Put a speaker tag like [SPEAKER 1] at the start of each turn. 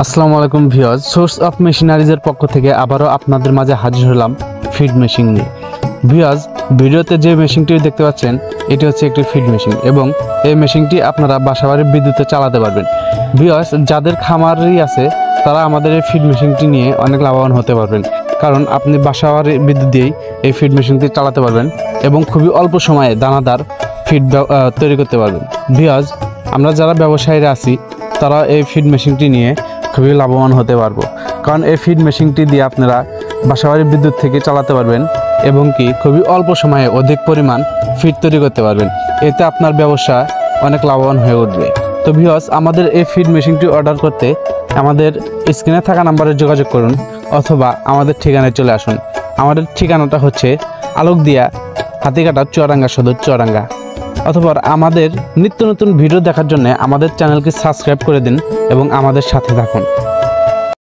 [SPEAKER 1] আসসালামু আলাইকুম viewers, source of মেশিনারিজের পক্ষ থেকে আবারও আপনাদের মাঝে হাজির হলাম ফিড মেশিন নিয়ে। ভিউয়ার্স, ভিডিওতে যে মেশিনটি দেখতে পাচ্ছেন এটি হচ্ছে একটি ফিড মেশিন এবং এই মেশিনটি আপনারা বাসাবাড়ির বিদ্যুতে চালাতে পারবেন। ভিউয়ার্স, যাদের খামারই আছে তারা আমাদের এই ফিড মেশিনটি নিয়ে অনেক লাভবান হতে পারবেন, কারণ আপনি বাসাবাড়ির বিদ্যুৎ দিয়েই এই ফিড মেশিনটি চালাতে পারবেন এবং খুবই অল্প সময়ে দানাদার ফিড তৈরি করতে পারবেন। ভিউয়ার্স, আমরা যারা ব্যবসায়ীরা আছি তারা এই ফিড মেশিনটি নিয়ে খুবই লাভবান হতে পারবো, কারণ এই ফিড মেশিনটি দিয়ে আপনারা বাসাবাড়ির বিদ্যুৎ থেকে চালাতে পারবেন এবং কি খুবই অল্প সময়ে অধিক পরিমাণ ফিড তৈরি করতে পারবেন। এতে আপনার ব্যবসা অনেক লাভবান হয়ে উঠবে। তো ভিউয়ার্স, আমাদের এই ফিড মেশিনটি অর্ডার করতে আমাদের স্ক্রিনে থাকা নাম্বারে যোগাযোগ করুন অথবা আমাদের ঠিকানায় চলে আসুন। আমাদের ঠিকানাটা হচ্ছে আলোকদিয়া, হাতিকাটা, চুয়াডাঙ্গা সদর, চুয়াডাঙ্গা। অথবা আমাদের নিত্য নতুন ভিডিও দেখার জন্য আমাদের চ্যানেলকে সাবস্ক্রাইব করে দিন এবং আমাদের সাথে থাকুন।